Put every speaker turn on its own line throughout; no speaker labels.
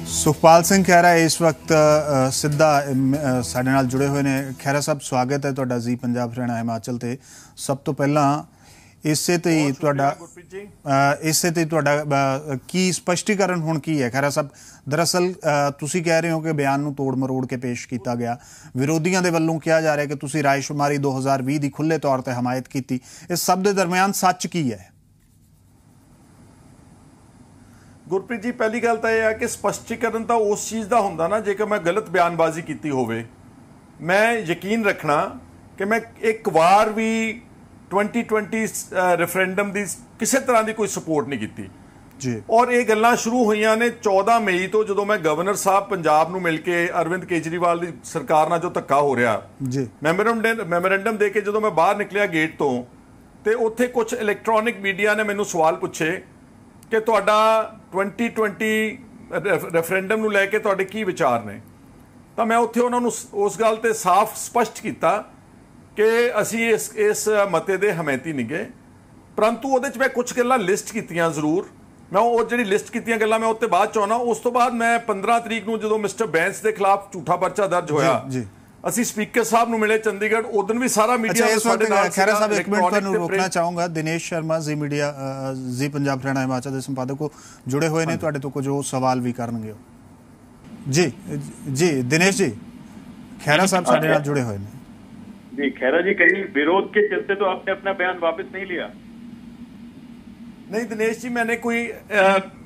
ਸੁਖਪਾਲ ਸਿੰਘ ਖਹਿਰਾ ਇਸ ਵਕਤ ਸਿੱਧਾ ਸਾਡੇ ਨਾਲ ਜੁੜੇ ਹੋਏ ਨੇ। ਖਹਿਰਾ ਸਾਹਿਬ, ਸਵਾਗਤ ਹੈ ਤੁਹਾਡਾ ਜੀ ਪੰਜਾਬ ਹਰਿਆਣਾ ਹਿਮਾਚਲ ਤੇ। ਸਭ ਤੋਂ ਪਹਿਲਾਂ ਇਸੇ ਤੇ ਤੁਹਾਡਾ ਕੀ ਸਪਸ਼ਟੀਕਰਨ ਹੁਣ ਕੀ ਹੈ ਖਹਿਰਾ ਸਾਹਿਬ? ਦਰਅਸਲ ਤੁਸੀਂ ਕਹਿ ਰਹੇ ਹੋ ਕਿ ਬਿਆਨ ਨੂੰ ਤੋੜ ਮਰੋੜ ਕੇ ਪੇਸ਼ ਕੀਤਾ ਗਿਆ। ਵਿਰੋਧੀਆਂ ਦੇ ਵੱਲੋਂ ਕਿਹਾ ਜਾ ਰਿਹਾ ਕਿ ਤੁਸੀਂ ਰਾਏਸ਼ੁਮਾਰੀ 2020 ਦੀ ਖੁੱਲ੍ਹੇ ਤੌਰ ਤੇ ਹਮਾਇਤ ਕੀਤੀ। ਇਸ ਸਭ ਦੇ ਦਰਮਿਆਨ ਸੱਚ ਕੀ ਹੈ?
ਗੁਰਪ੍ਰੀਤ ਜੀ, ਪਹਿਲੀ ਗੱਲ ਤਾਂ ਇਹ ਹੈ ਕਿ ਸਪਸ਼ਟੀਕਰਨ ਤਾਂ ਉਸ ਚੀਜ਼ ਦਾ ਹੁੰਦਾ ਨਾ ਜੇਕਰ ਮੈਂ ਗਲਤ ਬਿਆਨਬਾਜ਼ੀ ਕੀਤੀ ਹੋਵੇ। ਮੈਂ ਯਕੀਨ ਰੱਖਣਾ ਕਿ ਮੈਂ ਇੱਕ ਵਾਰ ਵੀ 2020 ਰੈਫਰੈਂਡਮ ਦੀ ਕਿਸੇ ਤਰ੍ਹਾਂ ਦੀ ਕੋਈ ਸਪੋਰਟ ਨਹੀਂ ਕੀਤੀ
ਜੀ।
ਔਰ ਇਹ ਗੱਲਾਂ ਸ਼ੁਰੂ ਹੋਈਆਂ ਨੇ 14 ਮਈ ਤੋਂ, ਜਦੋਂ ਮੈਂ ਗਵਰਨਰ ਸਾਹਿਬ ਪੰਜਾਬ ਨੂੰ ਮਿਲ ਕੇ ਅਰਵਿੰਦ ਕੇਜਰੀਵਾਲ ਦੀ ਸਰਕਾਰ ਨਾਲ ਜੋ ਧੱਕਾ ਹੋ ਰਿਹਾ
ਜੀ,
ਮੈਮੋਰੈਂਡਮ ਦੇ ਕੇ ਜਦੋਂ ਮੈਂ ਬਾਹਰ ਨਿਕਲਿਆ ਗੇਟ ਤੋਂ, ਤੇ ਉੱਥੇ ਕੁਝ ਇਲੈਕਟ੍ਰੋਨਿਕ ਮੀਡੀਆ ਨੇ ਮੈਨੂੰ ਸਵਾਲ ਪੁੱਛੇ ਕਿ ਤੁਹਾਡਾ 2020 ਰੈਫਰੈਂਡਮ ਨੂੰ ਲੈ ਕੇ ਤੁਹਾਡੇ ਕੀ ਵਿਚਾਰ ਨੇ। ਤਾਂ ਮੈਂ ਉੱਥੇ ਉਹਨਾਂ ਨੂੰ ਉਸ ਗੱਲ ਤੇ ਸਾਫ਼ ਸਪਸ਼ਟ ਕੀਤਾ ਕਿ ਅਸੀਂ ਇਸ ਮਤੇ ਦੇ ਹਮਾਇਤੀ ਨਹੀਂ ਗਏ, ਪਰੰਤੂ ਉਹਦੇ 'ਚ ਮੈਂ ਕੁਝ ਗੱਲਾਂ ਲਿਸਟ ਕੀਤੀਆਂ ਜ਼ਰੂਰ। ਮੈਂ ਉਹ ਜਿਹੜੀ ਲਿਸਟ ਕੀਤੀਆਂ ਗੱਲਾਂ ਮੈਂ ਉੱਤੇ ਬਾਅਦ 'ਚ ਆਉਣਾ। ਉਸ ਤੋਂ ਬਾਅਦ ਮੈਂ 15 ਤਰੀਕ ਨੂੰ ਜਦੋਂ ਮਿਸਟਰ ਬੈਂਸ ਦੇ ਖਿਲਾਫ ਝੂਠਾ ਪਰਚਾ ਦਰਜ ਹੋਇਆ, ਅਸੀਂ ਸਪੀਕਰ ਸਾਹਿਬ ਨੂੰ ਮਿਲੇ ਚੰਡੀਗੜ੍ਹ। ਉਦੋਂ ਵੀ ਸਾਰਾ ਮੀਡੀਆ ਸਾਡੇ ਨਾਲ।
ਖਹਿਰਾ ਸਾਹਿਬ, ਇੱਕ ਮਿੰਟ ਤੁਹਾਨੂੰ ਰੋਕਣਾ ਚਾਹੂੰਗਾ। ਦਿਨੇਸ਼ ਸ਼ਰਮਾ ਜੀ ਮੀਡੀਆ ਜੀ ਪੰਜਾਬ ਹਰਿਆਣਾ ਹਿਮਾਚਲ ਦੇ ਸੰਪਾਦਕ ਕੋ ਜੁੜੇ ਹੋਏ ਨੇ, ਤੁਹਾਡੇ ਤੋਂ ਕੁਝ ਉਹ ਸਵਾਲ ਵੀ ਕਰਨਗੇ। ਜੀ ਜੀ ਦਿनेश जी, खैरा साहब साढ़े नाल जुड़े हुए हैं
जी। खैरा जी, कहीं विरोध के चलते तो आपने अपना बयान वापस नहीं लिया?
नहीं दिनेश जी,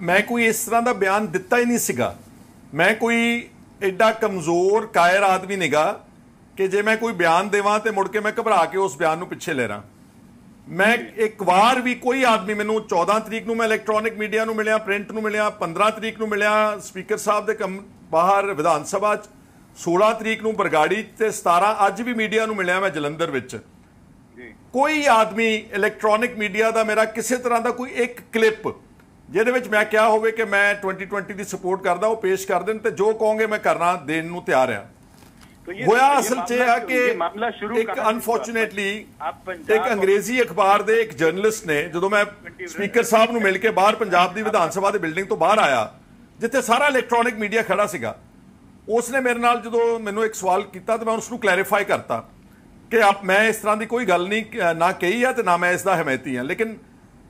मैं कोई इस तरह का बयान दिता ही नहीं सीगा। मैं कोई एडा कमजोर कायर आदमी निगा कि जे मैं कोई बयान देवां ते मुड़ के मैं घबरा के उस बयान नूं पिछे ले रहा। मैं एक वार भी कोई आदमी, मैनू 14 तरीक नूं मैं इलैक्ट्रॉनिक मीडिया नूं मिलिया, प्रिंट नूं मिलिया, 15 तरीक नूं मिलिया स्पीकर साहब दे बाहर विधान सभा 16 तरीक नूं बरगाड़ी ते 17 अज भी मीडिया नूं मिलिया मैं जलंधर विच। कोई आदमी इलैक्ट्रॉनिक मीडिया दा मेरा किसी तरह का कोई एक क्लिप जिहदे विच मैं क्या होवे कि मैं 2020 की सपोर्ट करदा वो पेश कर देन, ते जो कहोगे मैं करना देण नूं तैयार हां। होया असल च है कि एक अनफॉर्चुनेटली एक अंग्रेजी अखबार दे एक जर्नलिस्ट ने, जो मैं स्पीकर साहब नूं मिल के बाहर पंजाब दी विधान सभा दी बिल्डिंग तो बाहर आया जिथे सारा इलैक्ट्रॉनिक मीडिया खड़ा सीगा, उसने मेरे नाल जो मैनू एक सवाल किया तो मैं उसनूं क्लैरीफाई करता कि मैं इस तरह की कोई गल नहीं ना कही है तो ना मैं इसका हमायती हाँ। लेकिन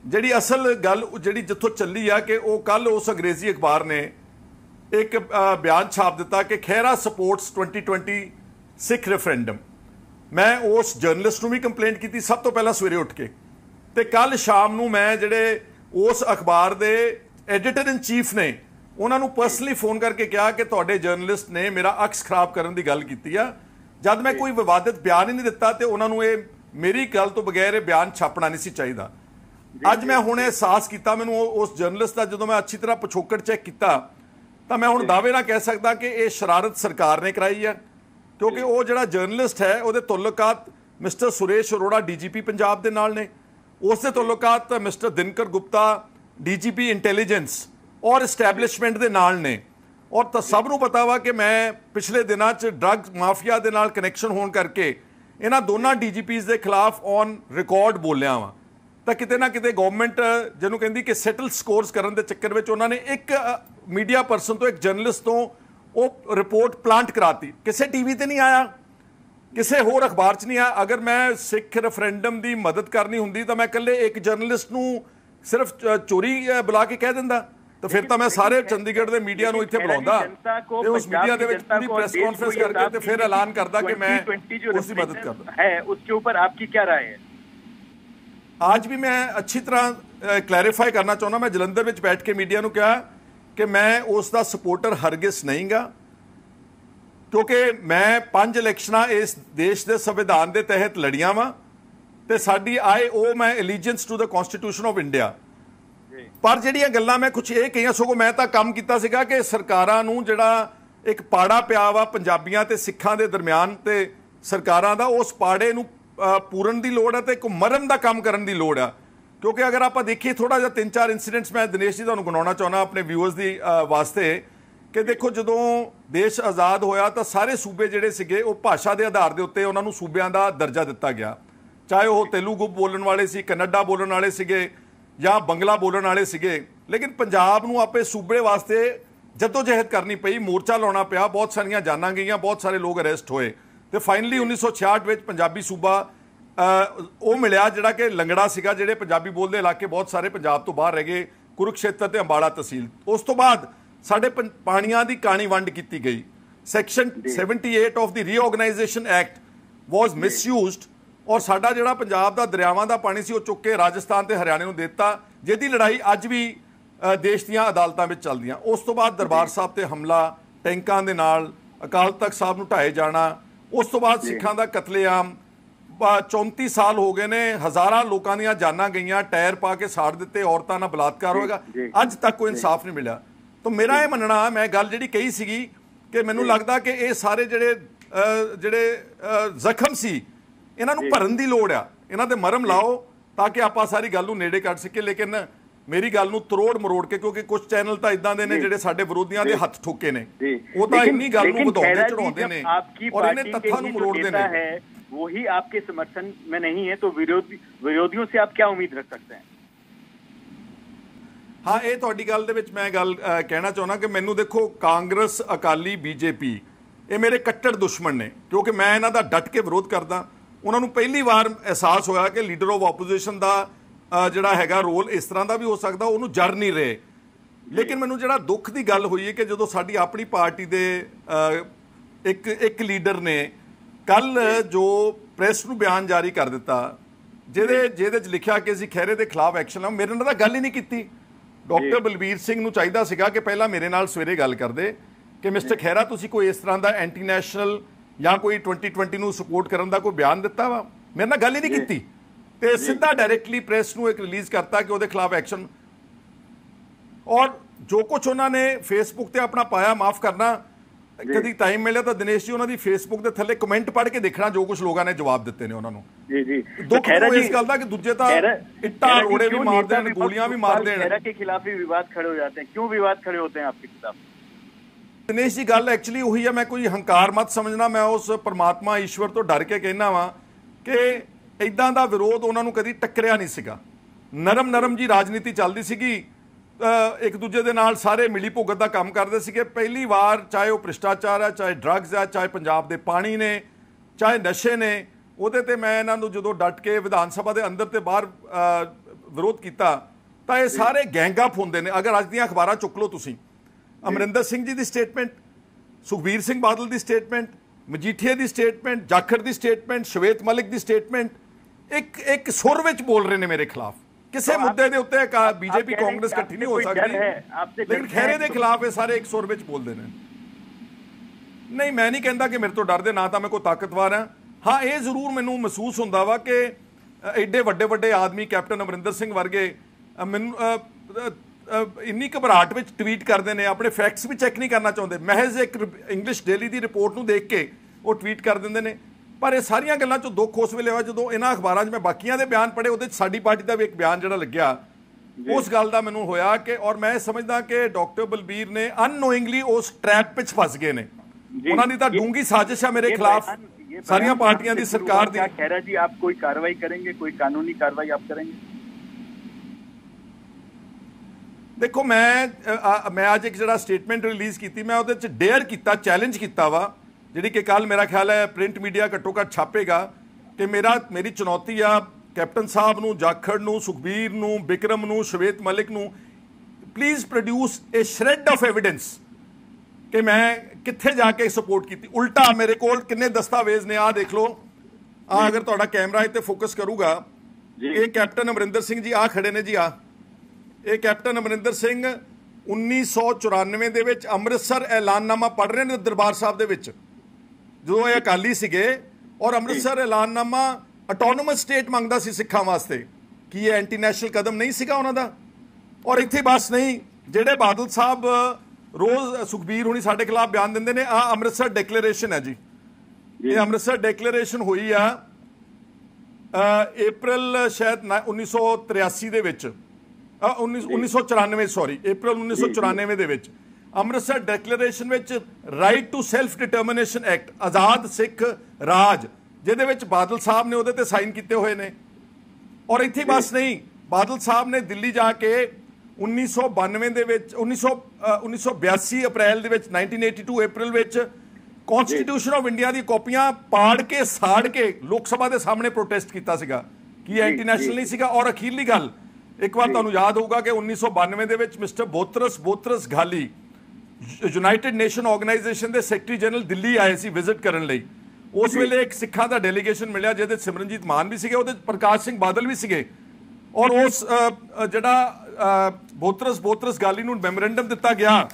जिहड़ी असल गल जिहड़ी जिथों चली है कि वो कल उस अंग्रेजी अखबार ने एक बयान छाप दिता कि खैरा सपोर्ट्स 2020 सिख रेफरेंडम। मैं उस जर्नलिस्ट नूं भी कंप्लेंट की सब तो पहला सवेरे उठ के, ते कल शाम नूं मैं जिहड़े उस अखबार दे एडिटर इन चीफ ने उन्होंने पर्सनली फोन करके कहा कि तुहाडे जर्नलिस्ट ने मेरा अक्स खराब करने की गल की है, जब मैं कोई विवादित बयान ही नहीं दिता तो उन्होंने मेरी गल तो बगैर बयान छापना नहीं सी चाहिए। अज मैं हुणे एहसास किया, मैनू उस जर्नलिस्ट का जो मैं अच्छी तरह पिछोकड़ चैक किया तो मैं हुण दावे नाल कह सकदा कि यह शरारत सरकार ने कराई है, क्योंकि वो जिहड़ा जर्नलिस्ट है वो तल्लुकात मिस्टर सुरेश अरोड़ा DGP पंजाब दे नाल ने, उसके तल्लुकात mister Dinkar Gupta DGP intelligence और इस्टैबलिशमेंट के नाल ने। और तो सब नूं पता वा कि मैं पिछले दिनों ड्रग माफिया के नाल कनैक्शन होने करके इन्हां दोनों DGPs के खिलाफ ऑन रिकॉर्ड बोलिया वा। तो किते ना किते गवर्नमेंट जिन्हों कहती कि सैटल स्कोर्स करने के चक्कर में उन्होंने एक मीडिया परसन तो एक जर्नलिस्ट तो वो रिपोर्ट प्लांट कराती, किसी TV ते नहीं आया, किसी होर अखबार च नहीं आया। अगर मैं सिख रेफरेंडम की मदद करनी होंदी तो मैं कल्ले एक जर्नलिस्ट नूं सिर्फ चोरी बुला के कह दिंदा, तो फिर तो मैं सारे चंडीगढ़ के मीडिया नूं इत्थे बुलाउंदा ते उस मीडिया दे विच पूरी प्रेस कॉन्फ्रेंस करके ते फिर ऐलान करदा कि मैं उसकी मदद करदा
है। उसके ऊपर आपकी क्या राय है?
आज भी मैं अच्छी तरह क्लैरिफाई करना चाहुंदा। मैं जलंधर विच बैठ के मीडिया नूं कहा कि मैं उसका सपोर्टर हरगिज नहीं गा, क्योंकि मैं 5 इलैक्शनां इस देश के संविधान के तहत लड़ियां वां ते साडी I owe my allegiance to the constitution of India. पर ਜਿਹੜੀਆਂ ਗੱਲਾਂ मैं कुछ ਇਹ ਕਹੀਆਂ, ਸਗੋਂ मैं ਤਾਂ ਕੰਮ ਕੀਤਾ ਸੀਗਾ ਕਿ ਸਰਕਾਰਾਂ ਨੂੰ ਜਿਹੜਾ ਇੱਕ ਪਾੜਾ ਪਿਆ ਵਾ ਪੰਜਾਬੀਆਂ ਤੇ ਸਿੱਖਾਂ ਦੇ ਦਰਮਿਆਨ ਤੇ ਸਰਕਾਰਾਂ ਦਾ, ਉਸ ਪਾੜੇ ਨੂੰ ਪੂਰਨ ਦੀ ਲੋੜ ਹੈ ਤੇ ਇੱਕ ਮਰਮ ਦਾ ਕੰਮ ਕਰਨ ਦੀ ਲੋੜ ਆ। ਕਿਉਂਕਿ ਅਗਰ ਆਪਾਂ ਦੇਖੀਏ ਥੋੜਾ ਜਿਹਾ 3-4 ਇਨਸੀਡੈਂਟਸ ਮੈਂ ਦਿਨੇਸ਼ ਜੀ ਤੁਹਾਨੂੰ ਗਿਣਾਉਣਾ ਚਾਹੁੰਦਾ ਆਪਣੇ ਵਿਊਅਰਸ ਦੀ ਵਾਸਤੇ ਕਿ ਦੇਖੋ, ਜਦੋਂ ਦੇਸ਼ ਆਜ਼ਾਦ ਹੋਇਆ ਤਾਂ ਸਾਰੇ ਸੂਬੇ ਜਿਹੜੇ ਸੀਗੇ ਉਹ ਭਾਸ਼ਾ ਦੇ ਆਧਾਰ ਦੇ ਉੱਤੇ ਉਹਨਾਂ ਨੂੰ ਸੂਬਿਆਂ ਦਾ ਦਰਜਾ ਦਿੱਤਾ ਗਿਆ, ਚਾਹੇ ਉਹ ਤੇਲੂਗੂ ਬੋਲਣ ਵਾਲੇ ਸੀ, ਕੰਨੜਾ ਬੋਲਣ ਵਾਲੇ ਸੀਗੇ ਜਾਂ ਬੰਗਲਾ ਬੋਲਣ ਵਾਲੇ ਸੀਗੇ। लेकिन पंजाब नूं आपे सूबे वास्ते जद्दोजहद करनी पई, मोर्चा लाना पिया, बहुत सारिया जाना गईयां, बहुत सारे लोग अरेस्ट होए तो फाइनली 1966 में पंजाबी सूबा वो मिलिया जिहड़ा कि लंगड़ा सीगा, जिहड़े पंजाबी बोलते इलाके बहुत सारे पंजाब तो बाहर रह गए, कुरुक्षेत्र ते अंबाला तहसील। उस तो बाद साडे पाणियां दी काणी वंड की गई। Section 78 of the reorganization act was misused और साडा जिहड़ा पंजाब दा दरियावां दा पानी सी वो चुक के राजस्थान ते हरियाणे नूं देता, जिहदी लड़ाई अज भी देश दीआं अदालतां विच चलदियां। उस तो बाद दरबार साहब ते हमला, टैंकां दे नाल अकाल तख्त साहब नूं ढाए जाना, उस तो बाद सिखां दा कतलेआम, 34 साल हो गए ने, हज़ारां लोकां दीआं जानां गईयां, टायर पा के साड़ दिते, औरतां नाल बलात्कार होएगा, अज तक कोई इंसाफ नहीं मिलिया। तो मेरा ये मनना, मैं गल जिहड़ी कही सीगी कि मैनूं लगदा कि ये सारे ਜਿਹੜੇ ਜ਼ਖਮ ਸੀ ਇਹਨਾਂ ਨੂੰ ਭਰਨ ਦੀ ਲੋੜ ਆ, ਇਹਨਾਂ ਦੇ ਮਰਮ ਲਾਓ ਤਾਂ ਕਿ ਆਪਾਂ ਸਾਰੀ ਗੱਲ ਨੂੰ ਨੇੜੇ ਕੱਢ ਸਕੀਏ। ਲੇਕਿਨ ਮੇਰੀ ਗੱਲ ਨੂੰ ਤਰੋੜ ਮਰੋੜ ਕੇ, ਕਿਉਂਕਿ ਕੁਝ ਚੈਨਲ ਤਾਂ ਇਦਾਂ ਦੇ ਨੇ ਜਿਹੜੇ ਸਾਡੇ ਵਿਰੋਧੀਆਂ ਦੇ ਹੱਥ ਠੋਕੇ ਨੇ, ਉਹ ਤਾਂ ਇੰਨੀ ਗੱਲ ਨੂੰ ਵਧਾਉਂਦੇ ਚੜਾਉਂਦੇ ਨੇ ਔਰ ਇਹਨੇ ਤੱਥਾਂ ਨੂੰ ਮਰੋੜਦੇ ਨੇ।
वही आपके समर्थन में नहीं है तो विरोधियों से आप क्या उम्मीद रख सकते हैं?
हाँ, ये तुहाडी गल दे विच मैं गल कहना चाहुंदा कि मैनूं देखो, कांग्रेस, अकाली, बीजेपी ये मेरे कट्टर दुश्मन ने, क्योंकि मैं इन्हां दा डट के विरोध करदा। उन्हां नूं पहली वार एहसास होया कि लीडर ऑफ ओपोजिशन दा जिहड़ा हैगा रोल इस तरह का भी हो सकदा, उहनूं जर नहीं रहे। लेकिन मैनूं जिहड़ा दुख की गल हुई है कि जदों साडी अपनी पार्टी दे एक लीडर ने कल जो प्रेस नूं बयान जारी कर दिता, ਜਿਹਦੇ ਚ लिखिया कि ਅਸੀਂ खैरे के खिलाफ एक्शन लवां, मेरे नाल गल ही नहीं की। डॉक्टर बलबीर सिंह नूं चाहीदा सीगा कि पहला मेरे नाल सवेरे गल करदे कि मिस्टर खैरा तुसीं कोई इस तरह का एंटी नैशनल या कोई 2020 नूं सपोर्ट करन दा कोई बयान दिता वा, मेरे नाल गल ही नहीं की ते सीधा डायरैक्टली प्रेस नूं एक रिलीज़ करता कि उहदे खिलाफ एक्शन। और जो कुछ उन्होंने फेसबुक ते अपना पाया, माफ़ करना, कभी टाइम मिले तो दिनेश जी उन्होंने फेसबुक के थले कमेंट पढ़ के देखना जो कुछ लोगों ने जवाब दिते ने उन्होंने। दुख इस गल दा कि दूजे तां इट्टां रोड़े भी मार देण, गोलियां भी मार देण।
खैरा के खिलाफ ही विवाद खड़े हो जाते हैं, क्यों विवाद खड़े होते हैं आपके खिलाफ?
दिनेश जी गल एक्चुअली वही है, मैं कोई हंकार मत समझना, मैं उस परमात्मा ईश्वर तो डर के कहना वा कि इदां दा विरोध उन्होंने कभी टक्करिया नहीं सीगा। नरम जी राजनीति चलती सीगी, एक दूजे दे नाल सारे मिली भुगत का काम करते सीगे। पहली बार चाहे वो भ्रिष्टाचार है, चाहे ड्रग्स है, चाहे पंजाब दे पानी ने, चाहे नशे ने, ਉਹਦੇ ਤੇ मैं इन्हों जो डट के विधान सभा के अंदर ते बाहर विरोध किया तो ये सारे गैंगअप होंगे ने। अगर अज दी अखबारां चुक लो तुसीं, अमरिंदर सिंह जी की स्टेटमेंट, सुखबीर सिंह बादल की स्टेटमेंट, मजीठिया की स्टेटमेंट, जाखड़ की स्टेटमेंट, शवेत मलिक की स्टेटमेंट, एक सुर विच बोल रहे हैं मेरे खिलाफ। किसी मुद्दे के उत्ते बीजेपी कांग्रेस इकट्ठी नहीं हो सकती, लेकिन खैरे के खिलाफ ये सारे एक सुर विच बोलते हैं। नहीं, मैं नहीं कहता कि मेरे तो डरदे, ना तो मैं कोई ताकतवर हाँ। हाँ, ये जरूर मैनूं महसूस होंदा वा कि एडे वड्डे वड्डे आदमी कैप्टन अमरिंदर सिंह वर्गे मैनूं इन्नी घबराहट में ट्वीट करते हैं, अपने फैक्ट्स भी चैक नहीं करना चाहते, महज एक इंग्लिश डेली की रिपोर्ट नूं देख के वो ट्वीट कर देंगे ने। पर ये सारिया गल्लां चों दुख उस वेले होया जदों इन्हां अखबारां 'च मैं बाकियां दे बयान पढ़े, उहदे 'च साडी पार्टी का भी एक बयान जिहड़ा लग्गिया, उस गल दा मैनूं होया कि, और मैं समझदा कि डॉक्टर बलबीर ने अननोइंगली उस ट्रैप विच फस गए ने। उन्हां दी तां डूंगी साजिश है मेरे खिलाफ सारियां पार्टियां दी, सरकार दी।
खैरा जी, आप कोई कार्रवाई करेंगे, कोई कानूनी कार्रवाई आप करेंगे?
देखो, मैं अज एक जिहड़ा स्टेटमेंट रिलीज़ की, मैं उहदे च डेयर किया, चैलेंज किया वा, जिहड़ी कि कल मेरा ख्याल है प्रिंट मीडिया घट्टो घट्ट छापेगा, कि मेरी चुनौती आ कैप्टन साहब नूं, जाखड़ नूं, सुखबीर नूं, बिक्रम नूं, शवेत मलिक नूं, please produce a shred of evidence कि मैं कित्थे जाके सपोर्ट की। उल्टा मेरे को किन्ने दस्तावेज ने, आ देख लो, अगर तुहाडा कैमरा इत्ते फोकस करूगा, ये कैप्टन अमरिंदर सिंह जी आ खड़े ने जी, ये कैप्टन अमरिंदर सिंह 1994 ਦੇ ਵਿੱਚ ਅੰਮ੍ਰਿਤਸਰ ਐਲਾਨਨਾਮਾ ਪੜ੍ਹ ਰਹੇ ਨੇ ਦਰਬਾਰ ਸਾਹਿਬ ਦੇ ਵਿੱਚ, ਜਦੋਂ ਇਹ ਅਕਾਲੀ ਸੀਗੇ, ਔਰ ਅੰਮ੍ਰਿਤਸਰ ਐਲਾਨਨਾਮਾ ਆਟੋਨੋਮਸ ਸਟੇਟ ਮੰਗਦਾ ਸੀ ਸਿੱਖਾਂ ਵਾਸਤੇ। ਕੀ ਇਹ ਐਂਟੀ ਨੈਸ਼ਨਲ ਕਦਮ ਨਹੀਂ ਸੀਗਾ ਉਹਨਾਂ ਦਾ? ਔਰ ਇੱਥੇ ਬਸ ਨਹੀਂ, ਜਿਹੜੇ ਬਾਦਲ ਸਾਹਿਬ ਰੋਜ਼ ਸੁਖਬੀਰ ਹੁਣੀ ਸਾਡੇ ਖਿਲਾਫ ਬਿਆਨ ਦਿੰਦੇ ਨੇ, ਆ ਅੰਮ੍ਰਿਤਸਰ ਡਿਕਲੇਰੇਸ਼ਨ ਹੈ ਜੀ, ਇਹ ਅੰਮ੍ਰਿਤਸਰ ਡਿਕਲੇਰੇਸ਼ਨ ਹੋਈ ਆ ਅਪ੍ਰੈਲ ਸ਼ਾਇਦ 1983 ਦੇ ਵਿੱਚ, 1994 ਸੌਰੀ, ਅਪ੍ਰੈਲ 1994 ਦੇ ਵਿੱਚ ਅੰਮ੍ਰਿਤਸਰ ਡਿਕਲੇਰੇਸ਼ਨ ਵਿੱਚ right to self determination act, ਆਜ਼ਾਦ ਸਿੱਖ ਰਾਜ, ਜਿਹਦੇ ਵਿੱਚ ਬਾਦਲ ਸਾਹਿਬ ਨੇ ਉਹਦੇ ਤੇ ਸਾਈਨ ਕੀਤੇ ਹੋਏ ਨੇ। ਔਰ ਇੱਥੇ ਬਸ ਨਹੀਂ, ਬਾਦਲ ਸਾਹਿਬ ਨੇ ਦਿੱਲੀ ਜਾ ਕੇ 1992 ਦੇ ਵਿੱਚ 1982 ਅਪ੍ਰੈਲ ਦੇ ਵਿੱਚ 1982 ਅਪ੍ਰੈਲ ਵਿੱਚ ਕਨਸਟੀਟਿਊਸ਼ਨ ਆਫ ਇੰਡੀਆ ਦੀ ਕਾਪੀਆਂ ਪਾੜ ਕੇ ਸਾੜ ਕੇ ਲੋਕ ਸਭਾ ਦੇ ਸਾਹਮਣੇ ਪ੍ਰੋਟੈਸਟ ਕੀਤਾ ਸੀਗਾ ਕਿ ਇਹ ਇੰਟਰਨੈਸ਼ਨਲ ਨਹੀਂ ਸੀਗਾ। ਔਰ ਅਖੀਰਲੀ ਗੱਲ ਇੱਕ ਵਾਰ ਤੁਹਾਨੂੰ ਯਾਦ ਹੋਊਗਾ ਕਿ 1992 ਦੇ ਵਿੱਚ ਮਿਸਟਰ ਬੋਤਰਸ ਘਾਲੀ ਯੂਨਾਈਟਿਡ ਨੇਸ਼ਨ ਆਰਗੇਨਾਈਜੇਸ਼ਨ ਦੇ ਸੈਕਟਰੀ ਜਨਰਲ ਦਿੱਲੀ ਆਏ ਸੀ ਵਿਜ਼ਿਟ ਕਰਨ ਲਈ। ਉਸ ਵੇਲੇ ਇੱਕ ਸਿੱਖਾਂ ਦਾ ਡੈਲੀਗੇਸ਼ਨ ਮਿਲਿਆ ਜਿਹਦੇ ਸਿਮਰਨਜੀਤ ਮਾਨ ਵੀ ਸੀਗੇ, ਉਹਦੇ ਪ੍ਰਕਾਸ਼ ਸਿੰਘ ਬਾਦਲ ਵੀ ਸੀਗੇ। ਔਰ ਉਸ ਜਿਹੜਾ ਬੋਤਰਸ ਘਾਲੀ ਨੂੰ ਮੈਮੋਰੈਂਡਮ ਦਿੱਤਾ ਗਿਆ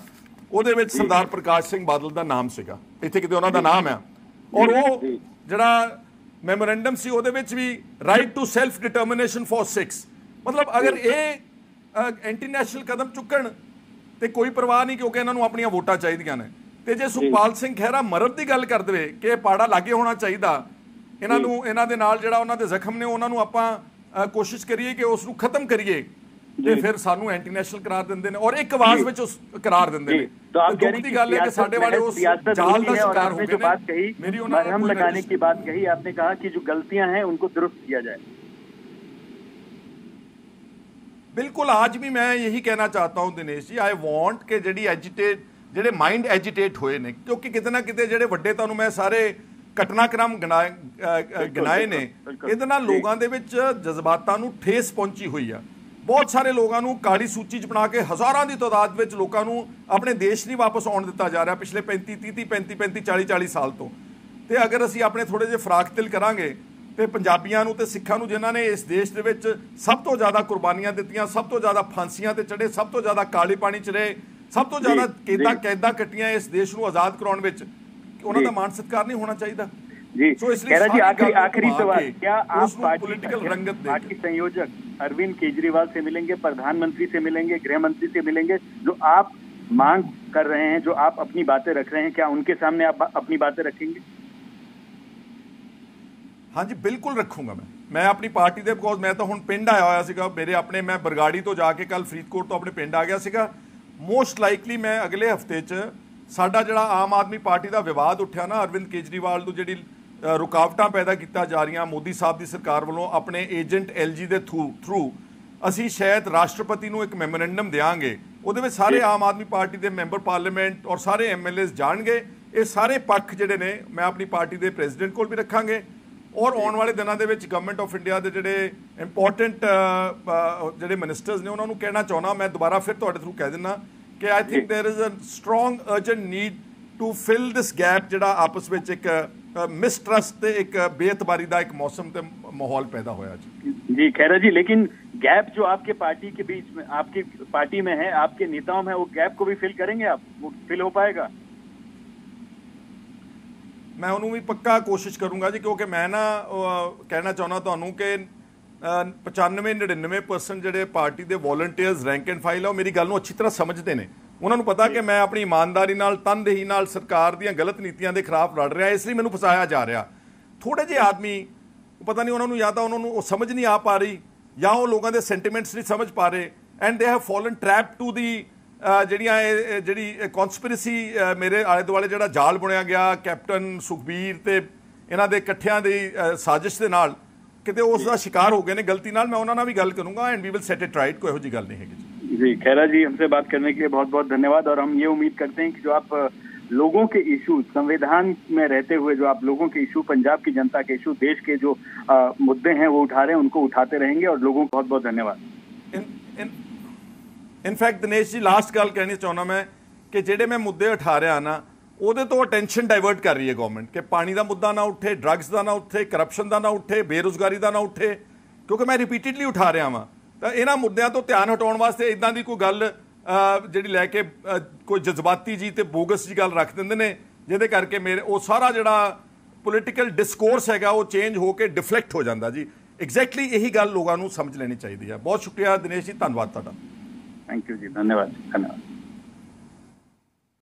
ਉਹਦੇ ਵਿੱਚ ਸਰਦਾਰ ਪ੍ਰਕਾਸ਼ ਸਿੰਘ ਬਾਦਲ ਦਾ ਨਾਮ ਸੀਗਾ, ਇੱਥੇ ਕਿਤੇ ਉਹਨਾਂ ਦਾ ਨਾਮ ਆ। ਔਰ ਉਹ ਜਿਹੜਾ ਮੈਮੋਰੈਂਡਮ ਸੀ ਉਹਦੇ ਵਿੱਚ ਵੀ right to self determination for Sikhs, ਮਤਲਬ ਅਗਰ ਇਹ ਐਂਟੀ ਨੈਸ਼ਨਲ ਕਦਮ ਚੁੱਕਣ ਤੇ ਕੋਈ ਪਰਵਾਹ ਨਹੀਂ ਕਿਉਂਕਿ ਇਹਨਾਂ ਨੂੰ ਆਪਣੀਆਂ ਵੋਟਾਂ ਚਾਹੀਦੀਆਂ ਨੇ। ਤੇ ਜੇ ਸੁਖਪਾਲ ਸਿੰਘ ਖਹਿਰਾ ਮਰਨ ਦੀ ਗੱਲ ਕਰ ਦੇਵੇ ਕਿ ਇਹ ਪਾੜਾ ਲਾਗੇ ਹੋਣਾ ਚਾਹੀਦਾ ਇਹਨਾਂ ਨੂੰ, ਇਹਨਾਂ ਦੇ ਨਾਲ ਜਿਹੜਾ ਉਹਨਾਂ ਦੇ ਜ਼ਖਮ ਨੇ ਉਹਨਾਂ ਨੂੰ ਆਪਾਂ ਕੋਸ਼ਿਸ਼ ਕਰੀਏ ਕਿ ਉਸ ਨੂੰ ਖਤਮ ਕਰੀਏ, ਤੇ ਫਿਰ ਸਾਨੂੰ ਐਂਟੀ ਨੈਸ਼ਨਲ ਕਰਾਰ ਦਿੰਦੇ ਨੇ ਔਰ ਇੱਕ ਆਵਾਜ਼ ਵਿੱਚ ਉਸ ਕਰਾਰ ਦਿੰਦੇ ਨੇ।
तो आप कह रहे
दुख की गल है कि साडे वाले उस जाल का शिकार हो गए।
जो बात कही, मरहम लगाने की बात कही, आपने कहा कि जो गलतियां हैं उनको दुरुस्त किया जाए।
बिल्कुल, आज भी मैं यही कहना चाहता हूं दिनेश जी, आई वांट कि जेडी एजिटेट ਜਿਹੜੇ ਮਾਈਂਡ ਐਜੀਟੇਟ ਹੋਏ ਨੇ, ਕਿਉਂਕਿ ਕਿਤੇ ਨਾ ਕਿਤੇ ਜਿਹੜੇ ਵੱਡੇ ਤੁਹਾਨੂੰ ਮੈਂ ਸਾਰੇ ਘਟਨਾਕ੍ਰਮ ਗਿਣਾਏ ਨੇ, ਇਹਦੇ ਨਾਲ ਲੋਕਾਂ ਦੇ ਵਿੱਚ ਜਜ਼ਬਾਤਾਂ ਨੂੰ ਠੇਸ ਪਹੁੰਚੀ ਹੋਈ ਆ। ਬਹੁਤ ਸਾਰੇ ਲੋਕਾਂ ਨੂੰ ਕਾਲੀ ਸੂਚੀ 'ਚ ਬਣਾ ਕੇ ਹਜ਼ਾਰਾਂ ਦੀ ਤਾਦਾਦ ਵਿੱਚ ਲੋਕਾਂ ਨੂੰ ਆਪਣੇ ਦੇਸ਼ ਨਹੀਂ ਵਾਪਸ ਆਉਣ ਦਿੱਤਾ ਜਾ ਰਿਹਾ ਪਿਛਲੇ 35 ਸਾਲ ਤੋਂ। ਤੇ ਅਗਰ ਅਸੀਂ ਆਪਣੇ ਥੋੜੇ ਜਿਹੇ ਫਰਾਕ ਤਿਲ ਕਰਾਂਗੇ ਤੇ ਪੰਜਾਬੀਆਂ ਨੂੰ ਤੇ ਸਿੱਖਾਂ ਨੂੰ, ਜਿਨ੍ਹਾਂ ਨੇ ਇਸ ਦੇਸ਼ ਦੇ ਵਿੱਚ ਸਭ ਤੋਂ ਜ਼ਿਆਦਾ ਕੁਰਬਾਨੀਆਂ ਦਿੱਤੀਆਂ, ਸਭ ਤੋਂ ਜ਼ਿਆਦਾ ਫਾਂਸੀਆਂ ਤੇ ਚੜੇ, ਸਭ ਤੋਂ ਜ਼ਿਆਦਾ ਕਾਲੇ ਪਾਣੀ 'ਚ ਰਹੇ, ਸਭ ਤੋਂ ਜ਼ਿਆਦਾ ਕੈਦਾਂ ਕੱਟੀਆਂ ਇਸ ਦੇਸ਼ ਨੂੰ ਆਜ਼ਾਦ ਕਰਾਉਣ ਵਿੱਚ, ਉਹਨਾਂ ਦਾ ਮਾਣ ਸਤਿਕਾਰ ਨਹੀਂ ਹੋਣਾ ਚਾਹੀਦਾ।
जी खैरा जी, आखिरी सवाल, क्या आप पार्टी संयोजक अरविंद केजरीवाल से मिलेंगे, प्रधानमंत्री से मिलेंगे, गृह मंत्री से मिलेंगे, जो आप मांग कर रहे हैं, जो आप अपनी बातें रख रहे हैं, क्या उनके सामने आप अपनी बातें रखेंगे?
हाँ जी, बिल्कुल रखूंगा। मैं अपनी पार्टी दे, बिकॉज मैं तो हुण पिंड आया होया सीगा, मेरे अपने, मैं बरगाड़ी तो जाके कल फरीदकोट तो अपने पिंड आ गया सीगा। मोस्ट लाइकली मैं अगले हफ्ते च साडा जिहड़ा आम आदमी पार्टी का विवाद उठिया ना, अरविंद केजरीवाल नूं जिहड़ी रुकावटां पैदा कीता जा रही मोदी साहब की सरकार वालों अपने एजेंट LG के थ्रू, असी शायद राष्ट्रपति नूं एक मैमोरेंडम देंगे, उहदे विच सारे आम आदमी पार्टी के मैंबर पार्लीमेंट और सारे MLAs जाणगे। ये सारे पक्ष जिहड़े ने मैं अपनी पार्टी के प्रेजिडेंट कोल भी रखांगे और आने वाले दिनों के गवर्नमेंट ऑफ इंडिया के जिहड़े इंपॉर्टेंट जिहड़े मिनिस्टर्स ने उन्होंने कहना चाहना, मैं दोबारा फिर तुहाडे थ्रू कह दिना कि I think there is a strong urgent need to fill this gap जिहड़ा आपस में एक मिसट्रस्ट ते एक बेएतबारी का एक मौसम ते माहौल पैदा होया
जी। खैरा जी, लेकिन गैप जो आपके पार्टी के बीच में, आपकी पार्टी में है, आपके नेताओं में, वो गैप को भी फिल करेंगे आप? वो फिल हो पाएगा?
मैं उन्होंने भी पक्का कोशिश करूंगा जी, क्योंकि मैं ना कहना चाहना तुहानू कि 95-99% ਜਿਹੜੇ ਪਾਰਟੀ ਦੇ ਵੋਲੰਟੀਅਰਸ ਰੈਂਕ ਐਂਡ ਫਾਈਲ ਆ, ਉਹ ਮੇਰੀ ਗੱਲ ਨੂੰ ਅੱਛੀ ਤਰ੍ਹਾਂ ਸਮਝਦੇ ਨੇ। ਉਹਨਾਂ ਨੂੰ ਪਤਾ ਕਿ ਮੈਂ ਆਪਣੀ ਇਮਾਨਦਾਰੀ ਨਾਲ, ਤਨਦੇਹੀ ਨਾਲ ਸਰਕਾਰ ਦੀਆਂ ਗਲਤ ਨੀਤੀਆਂ ਦੇ ਖਿਲਾਫ ਲੜ ਰਿਹਾ, ਇਸ ਲਈ ਮੈਨੂੰ ਫਸਾਇਆ ਜਾ ਰਿਹਾ। ਥੋੜੇ ਜਿਹੇ ਆਦਮੀ ਪਤਾ ਨਹੀਂ ਉਹਨਾਂ ਨੂੰ, ਜਾਂ ਤਾਂ ਉਹਨਾਂ ਨੂੰ ਉਹ ਸਮਝ ਨਹੀਂ ਆ ਪਾ ਰਹੀ, ਜਾਂ ਉਹ ਲੋਕਾਂ ਦੇ ਸੈਂਟੀਮੈਂਟਸ ਨਹੀਂ ਸਮਝ ਪਾ ਰਹੇ, and they have fallen trap to the ਜਿਹੜੀ ਕਨਸਪੀਰੇਸੀ ਮੇਰੇ ਆਲੇ ਦੁਆਲੇ ਜਿਹੜਾ ਜਾਲ ਬੁਣਿਆ ਗਿਆ ਕੈਪਟਨ ਸੁਖਬੀਰ ਤੇ ਇਹਨਾਂ ਦੇ ਇਕੱਠਿਆਂ ਦੀ ਸਾਜ਼ਿਸ਼ ਦੇ ਨਾਲ, ਕਿਤੇ ਉਸ ਦਾ शिकार हो गए ने गलती नाल। मैं उन्होंने भी गल करूंगा and we will set it right, कोई ऐसी गल नहीं है
जी। खैरा जी, हमसे बात करने के लिए बहुत बहुत धन्यवाद, और हम ये उम्मीद करते हैं कि जो आप लोगों के इशू, संविधान में रहते हुए जो आप लोगों के इशू, पंजाब की जनता के इशू, देश के जो मुद्दे हैं वो उठा रहे हैं, उनको उठाते रहेंगे, और लोगों को बहुत बहुत धन्यवाद।
इनफैक्ट दिनेश जी, लास्ट गल कहनी चाहना मैं कि जेडे मैं मुद्दे उठा रहा ना, ਉਹਦੇ ਤੋਂ ਅਟੈਂਸ਼ਨ ਡਾਇਵਰਟ ਕਰ ਰਹੀ ਹੈ ਗਵਰਨਮੈਂਟ, ਕਿ ਪਾਣੀ ਦਾ ਮੁੱਦਾ ਨਾ ਉੱਠੇ, ਡਰੱਗਸ ਦਾ ਨਾ ਉੱਠੇ, ਕਰਪਸ਼ਨ ਦਾ ਨਾ ਉੱਠੇ, ਬੇਰੁਜ਼ਗਾਰੀ ਦਾ ਨਾ ਉੱਠੇ, ਕਿਉਂਕਿ ਮੈਂ ਰਿਪੀਟਡਲੀ ਉਠਾ ਰਿਹਾ ਵਾਂ। ਤਾਂ ਇਹਨਾਂ ਮੁੱਦਿਆਂ ਤੋਂ ਧਿਆਨ ਹਟਾਉਣ ਵਾਸਤੇ ਇਦਾਂ ਦੀ ਕੋਈ ਗੱਲ ਜਿਹੜੀ ਲੈ ਕੇ ਕੋਈ ਜਜ਼ਬਾਤੀ ਜੀ ਤੇ ਬੋਗਸ ਜੀ ਗੱਲ ਰੱਖ ਦਿੰਦੇ ਨੇ, ਜਿਹਦੇ ਕਰਕੇ ਮੇਰੇ ਉਹ ਸਾਰਾ ਜਿਹੜਾ ਪੋਲੀਟੀਕਲ ਡਿਸਕੋਰਸ ਹੈਗਾ ਉਹ ਚੇਂਜ ਹੋ ਕੇ ਡਿਫਲੈਕਟ ਹੋ ਜਾਂਦਾ ਜੀ। ਐਗਜ਼ੈਕਟਲੀ ਇਹੀ ਗੱਲ ਲੋਕਾਂ ਨੂੰ ਸਮਝ ਲੈਣੀ ਚਾਹੀਦੀ ਹੈ। ਬਹੁਤ ਸ਼ੁਕਰੀਆ ਦਿਨੇਸ਼ ਜੀ, ਧੰਨਵਾਦ ਤੁਹਾਡਾ।
ਥੈਂਕ ਯੂ ਜੀ, ਧੰਨਵਾਦ।